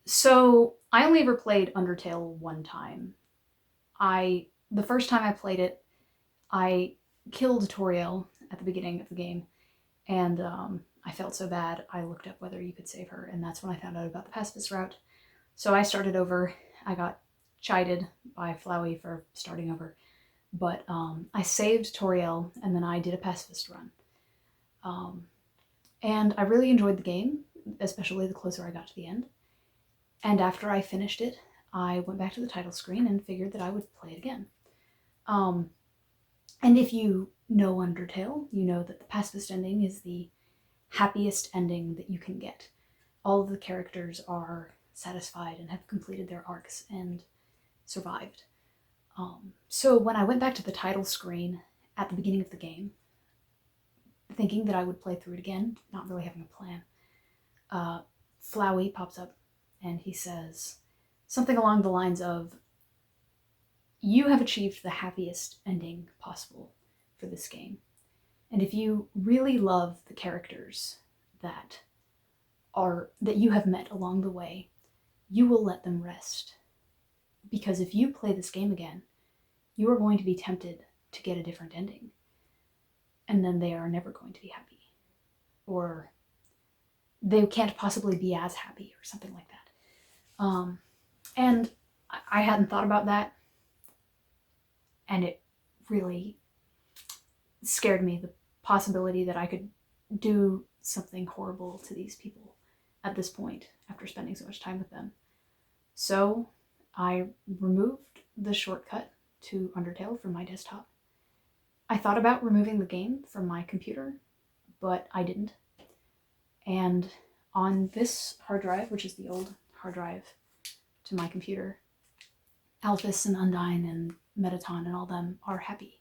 So I only ever played Undertale one time. The first time I played it, I killed Toriel at the beginning of the game, and I felt so bad. I looked up whether you could save her, and that's when I found out about the pacifist route. So I started over. I got chided by Flowey for starting over, but I saved Toriel, and then I did a pacifist run. Um, and I really enjoyed the game, especially the closer I got to the end. And after I finished it, I went back to the title screen and figured that I would play it again. Um, and if you know Undertale, you know that the pacifist ending is the happiest ending that you can get. All of the characters are satisfied and have completed their arcs and survived. So when I went back to the title screen at the beginning of the game, thinking that I would play through it again, not really having a plan, uh, Flowey pops up and he says something along the lines of, "You have achieved the happiest ending possible for this game. And if you really love the characters that that you have met along the way, you will let them rest. Because if you play this game again, you are going to be tempted to get a different ending. And then they are never going to be happy. Or they can't possibly be as happy, or something like that." And I hadn't thought about that, and it really scared me, the possibility that I could do something horrible to these people at this point after spending so much time with them. So I removed the shortcut to Undertale from my desktop. I thought about removing the game from my computer, but I didn't. And on this hard drive, which is the old hard drive to my computer, Alphys and Undyne and Metaton and all them are happy.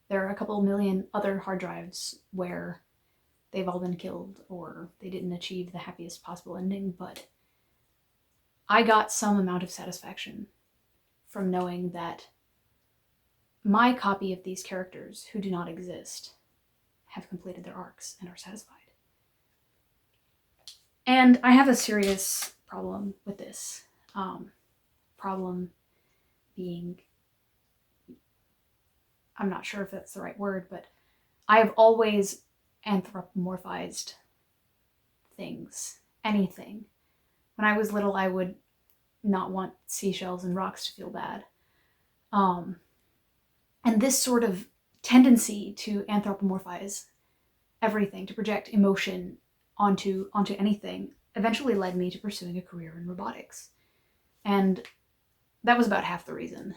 There are a couple million other hard drives where they've all been killed or they didn't achieve the happiest possible ending, but I got some amount of satisfaction from knowing that my copy of these characters who do not exist have completed their arcs and are satisfied. And I have a serious problem with this. Problem being, I'm not sure if that's the right word, but I have always anthropomorphized things, anything. When I was little, I would not want seashells and rocks to feel bad. And this sort of tendency to anthropomorphize everything, to project emotion onto anything, eventually led me to pursuing a career in robotics. And that was about half the reason.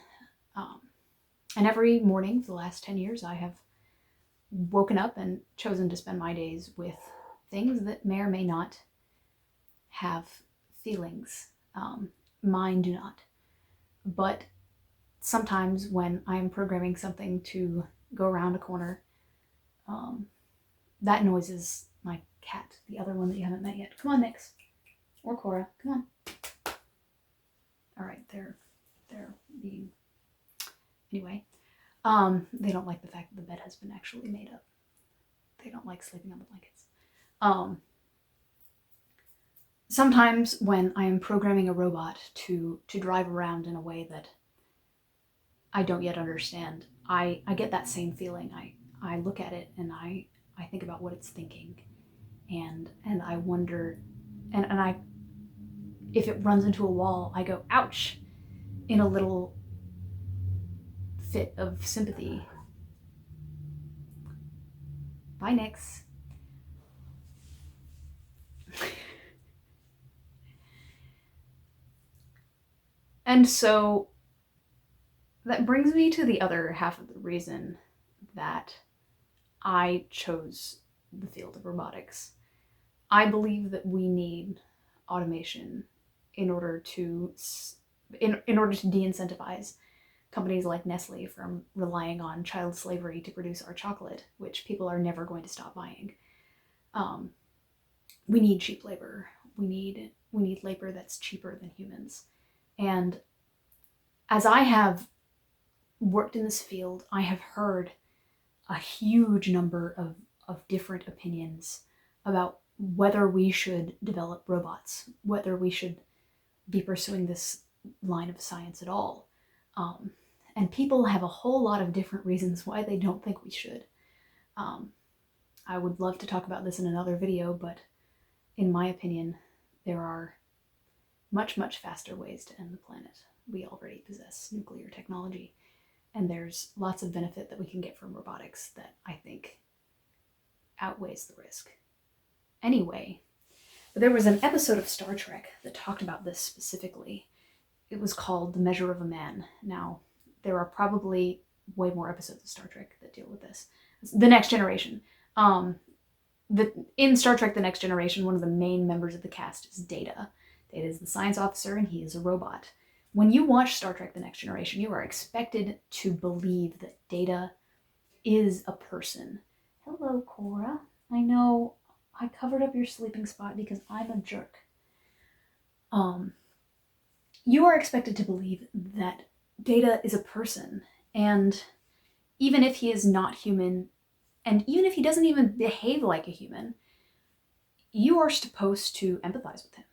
And every morning for the last 10 years, I have woken up and chosen to spend my days with things that may or may not have feelings. Mine do not. But sometimes when I'm programming something to go around a corner, that noise is my cat, the other one that you haven't met yet. Come on, Nix. Or Cora. Come on. All right, they're being... Anyway, they don't like the fact that the bed has been actually made up. They don't like sleeping on the blankets. Sometimes when I am programming a robot to drive around in a way that I don't yet understand, I get that same feeling. I look at it and I think about what it's thinking, and I wonder, and I, if it runs into a wall, I go, ouch, in a little fit of sympathy. Bye, Nix. And so that brings me to the other half of the reason that I chose the field of robotics. I believe that we need automation in order to in order to de-incentivize companies like Nestle from relying on child slavery to produce our chocolate, which people are never going to stop buying. We need cheap labor. We need labor that's cheaper than humans. And as I have worked in this field, I have heard a huge number of different opinions about whether we should develop robots, whether we should be pursuing this line of science at all. And people have a whole lot of different reasons why they don't think we should. I would love to talk about this in another video, but in my opinion, there are much, much faster ways to end the planet. We already possess nuclear technology, and there's lots of benefit that we can get from robotics that I think outweighs the risk. Anyway, there was an episode of Star Trek that talked about this specifically. It was called The Measure of a Man. Now, there are probably way more episodes of Star Trek that deal with this. The Next Generation. In Star Trek The Next Generation, one of the main members of the cast is Data. Data is the science officer, and he is a robot. When you watch Star Trek The Next Generation, you are expected to believe that Data is a person. Hello, Cora. I know I covered up your sleeping spot because I'm a jerk. You are expected to believe that Data is a person, and even if he is not human, and even if he doesn't even behave like a human, you are supposed to empathize with him.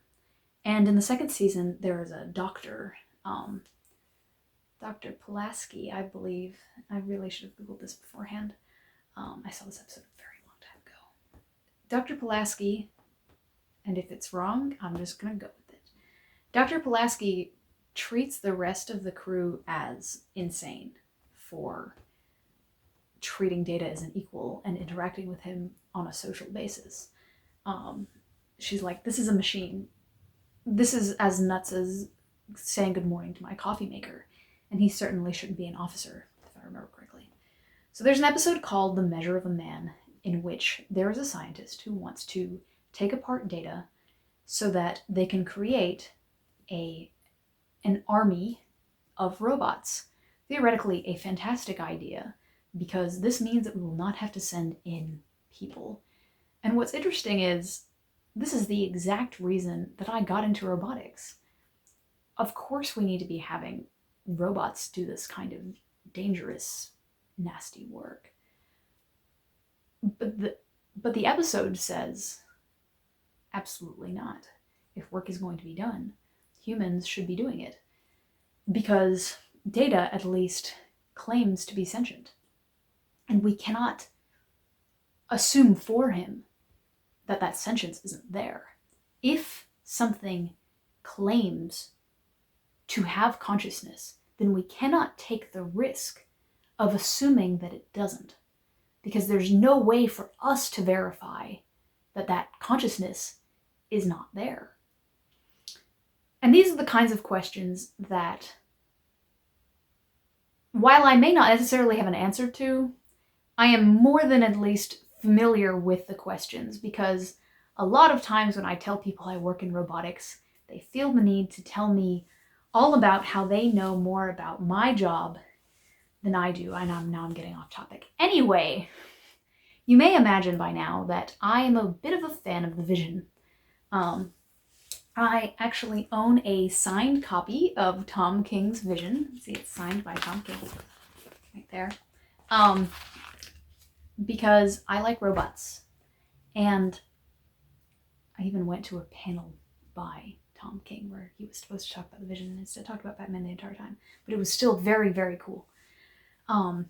And in the second season, there is a doctor, Dr. Pulaski, I believe. I really should have Googled this beforehand. I saw this episode a very long time ago. Dr. Pulaski, and if it's wrong, I'm just going to go with it. Dr. Pulaski treats the rest of the crew as insane for treating Data as an equal and interacting with him on a social basis. She's like, this is a machine. This is as nuts as saying good morning to my coffee maker, and he certainly shouldn't be an officer, if I remember correctly. So there's an episode called The Measure of a Man, in which there is a scientist who wants to take apart Data so that they can create an army of robots. Theoretically, a fantastic idea, because this means that we will not have to send in people. And what's interesting is, this is the exact reason that I got into robotics. Of course we need to be having robots do this kind of dangerous, nasty work. But the episode says, absolutely not. If work is going to be done, humans should be doing it. Because Data, at least, claims to be sentient. And we cannot assume for him that that sentience isn't there. If something claims to have consciousness, then we cannot take the risk of assuming that it doesn't. Because there's no way for us to verify that that consciousness is not there. And these are the kinds of questions that, while I may not necessarily have an answer to, I am more than at least familiar with the questions, because a lot of times when I tell people I work in robotics, they feel the need to tell me all about how they know more about my job than I do. And now I'm getting off topic. Anyway, you may imagine by now that I am a bit of a fan of the Vision. I actually own a signed copy of Tom King's Vision. See, it's signed by Tom King right there. Because I like robots. And I even went to a panel by Tom King where he was supposed to talk about the Vision and instead talked about Batman the entire time. But it was still very, very cool. And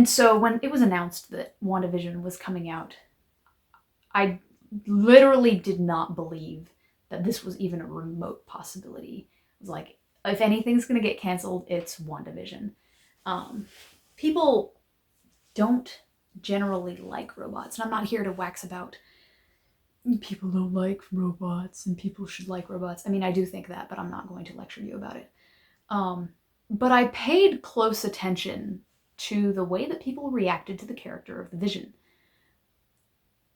so when it was announced that WandaVision was coming out, I literally did not believe that this was even a remote possibility. It was like, if anything's going to get canceled, it's WandaVision. People don't generally like robots, and I'm not here to wax about people don't like robots and people should like robots. I mean, I do think that, but I'm not going to lecture you about it. But I paid close attention to the way that people reacted to the character of the Vision.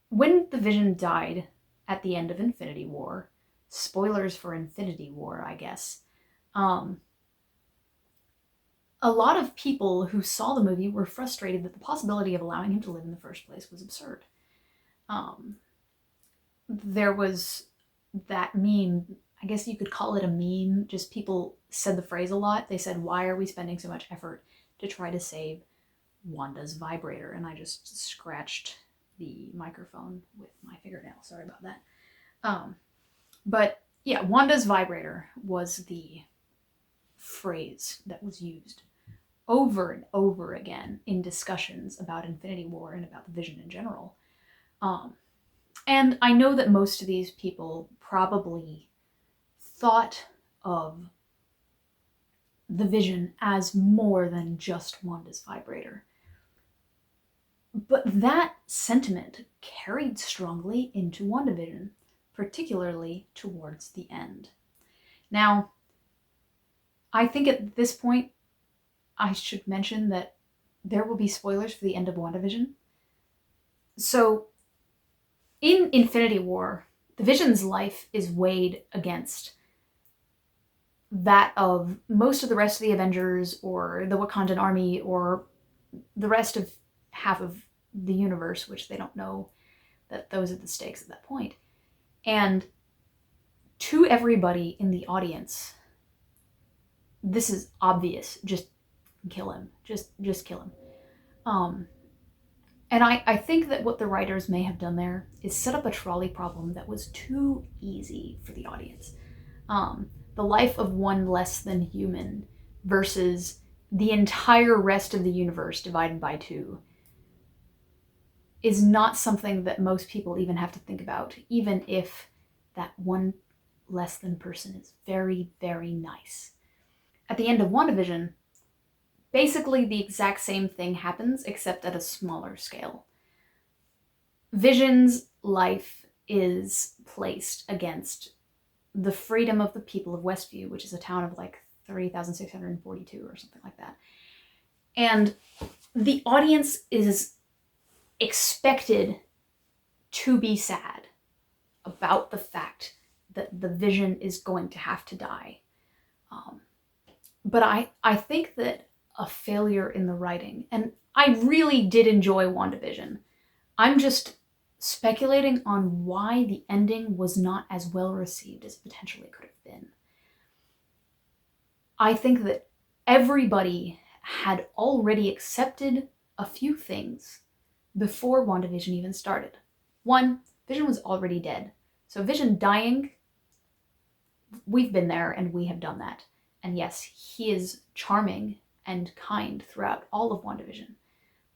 When the Vision died at the end of Infinity War, spoilers for Infinity War, I guess, a lot of people who saw the movie were frustrated that the possibility of allowing him to live in the first place was absurd. There was that meme, I guess you could call it a meme, just people said the phrase a lot. They said, why are we spending so much effort to try to save Wanda's vibrator? And I just scratched the microphone with my fingernail. Sorry about that. But Yeah, Wanda's vibrator was the phrase that was used over and over again in discussions about Infinity War and about the Vision in general. Um, and I know that most of these people probably thought of the Vision as more than just Wanda's vibrator. But that sentiment carried strongly into WandaVision, particularly towards the end. Now, I think at this point, I should mention that there will be spoilers for the end of WandaVision. So, in Infinity War, the Vision's life is weighed against that of most of the rest of the Avengers or the Wakandan army or the rest of half of the universe, which they don't know that those are the stakes at that point. And to everybody in the audience, this is obvious. Just kill him. Just kill him. And I think that what the writers may have done there is set up a trolley problem that was too easy for the audience. The life of one less than human versus the entire rest of the universe divided by two is not something that most people even have to think about, even if that one less than person is very, very nice. At the end of WandaVision, basically the exact same thing happens, except at a smaller scale. Vision's life is placed against the freedom of the people of Westview, which is a town of like 3,642 or something like that. And the audience is expected to be sad about the fact that the Vision is going to have to die. But I think that a failure in the writing, and I really did enjoy WandaVision, I'm just speculating on why the ending was not as well received as it potentially could have been. I think that everybody had already accepted a few things before WandaVision even started. One, Vision was already dead. So Vision dying, we've been there and we have done that. And yes, he is charming and kind throughout all of WandaVision.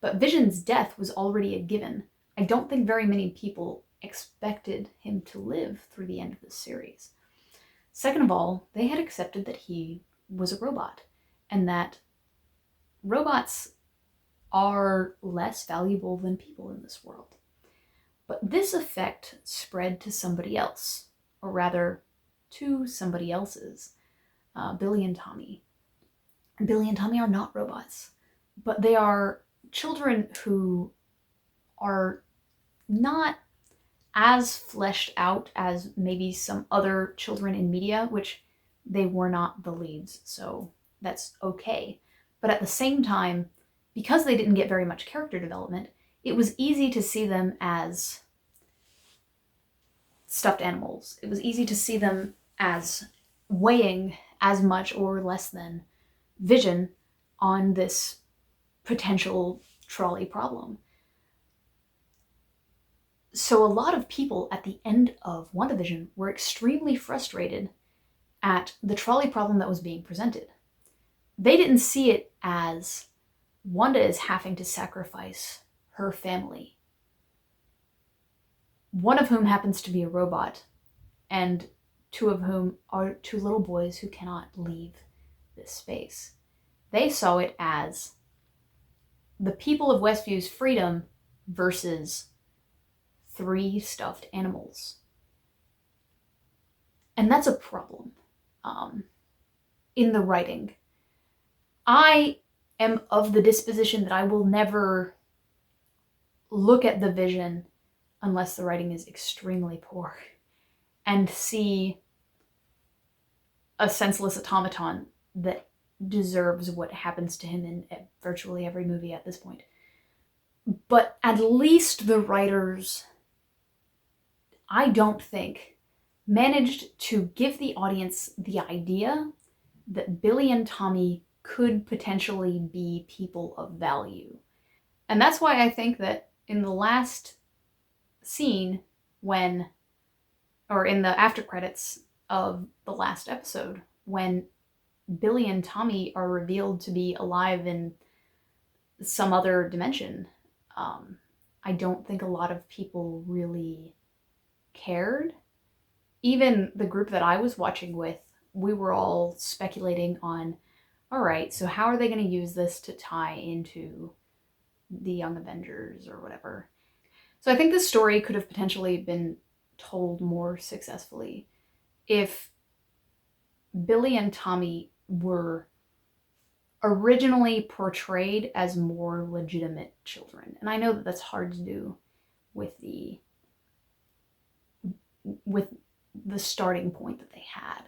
But Vision's death was already a given. I don't think very many people expected him to live through the end of this series. Second of all, they had accepted that he was a robot, and that robots are less valuable than people in this world. But this effect spread to somebody else, or rather, to somebody else's. Billy and Tommy. Billy and Tommy are not robots, but they are children who are not as fleshed out as maybe some other children in media, which they were not the leads, so that's okay. But at the same time, because they didn't get very much character development, it was easy to see them as stuffed animals. It was easy to see them as weighing as much or less than Vision on this potential trolley problem. So a lot of people at the end of WandaVision were extremely frustrated at the trolley problem that was being presented. They didn't see it as Wanda is having to sacrifice her family, one of whom happens to be a robot, and two of whom are two little boys who cannot leave this space. They saw it as the people of Westview's freedom versus 3 stuffed animals. And that's a problem in the writing. I am of the disposition that I will never look at the Vision unless the writing is extremely poor and see a senseless automaton that deserves what happens to him in virtually every movie at this point. But at least the writers, I don't think, managed to give the audience the idea that Billy and Tommy could potentially be people of value. And that's why I think that in the last scene, or in the after credits, of the last episode when Billy and Tommy are revealed to be alive in some other dimension. I don't think a lot of people really cared. Even the group that I was watching with, we were all speculating on, all right, so how are they going to use this to tie into the Young Avengers or whatever? So I think this story could have potentially been told more successfully if Billy and Tommy were originally portrayed as more legitimate children. And I know that that's hard to do with the starting point that they had.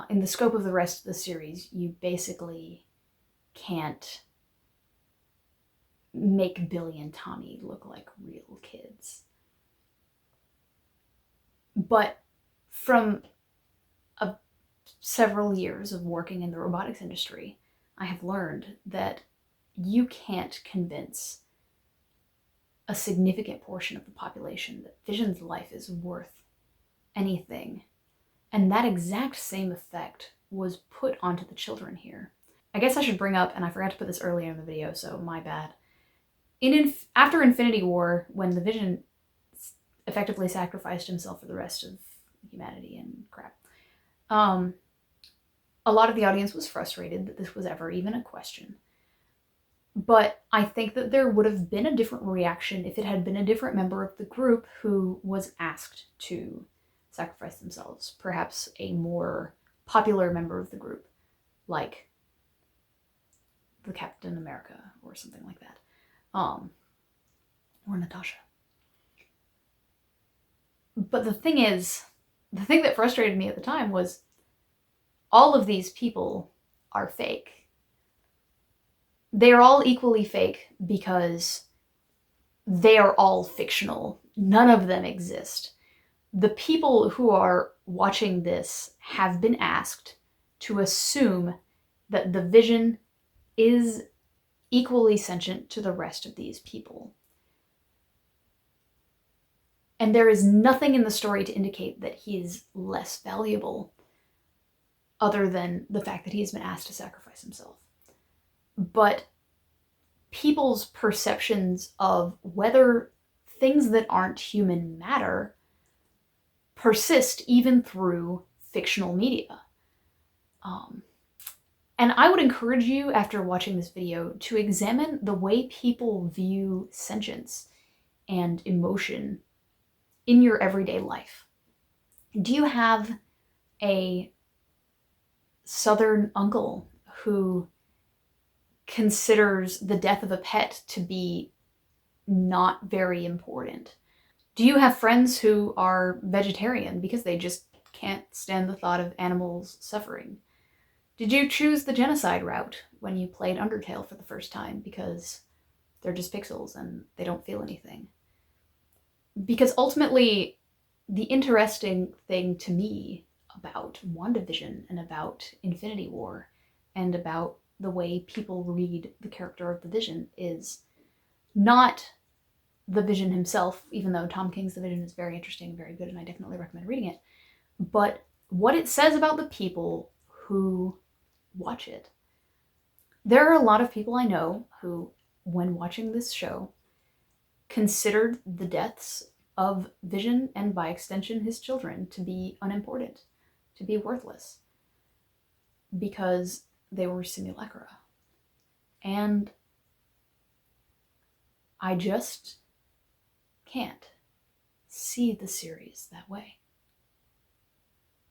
In the scope of the rest of the series, you basically can't make Billy and Tommy look like real kids. But from several years of working in the robotics industry, I have learned that you can't convince a significant portion of the population that Vision's life is worth anything. And that exact same effect was put onto the children here. I guess I should bring up, and I forgot to put this earlier in the video, so my bad. After Infinity War, when the Vision effectively sacrificed himself for the rest of humanity and crap, a lot of the audience was frustrated that this was ever even a question. But I think that there would have been a different reaction if it had been a different member of the group who was asked to sacrifice themselves. Perhaps a more popular member of the group, like the Captain America or something like that. Or Natasha. But the thing that frustrated me at the time was all of these people are fake. They are all equally fake because they are all fictional. None of them exist. The people who are watching this have been asked to assume that the Vision is equally sentient to the rest of these people. And there is nothing in the story to indicate that he is less valuable other than the fact that he has been asked to sacrifice himself. But people's perceptions of whether things that aren't human matter persist even through fictional media. And I would encourage you, after watching this video, to examine the way people view sentience and emotion in your everyday life. Do you have a Southern uncle who considers the death of a pet to be not very important? Do you have friends who are vegetarian because they just can't stand the thought of animals suffering? Did you choose the genocide route when you played Undertale for the first time because they're just pixels and they don't feel anything? Because ultimately, the interesting thing to me about WandaVision and about Infinity War and about the way people read the character of the Vision is not the Vision himself, even though Tom King's The Vision is very interesting and very good, and I definitely recommend reading it, but what it says about the people who watch it. There are a lot of people I know who, when watching this show, considered the deaths of Vision and by extension his children to be unimportant, to be worthless, because they were simulacra. And I just can't see the series that way.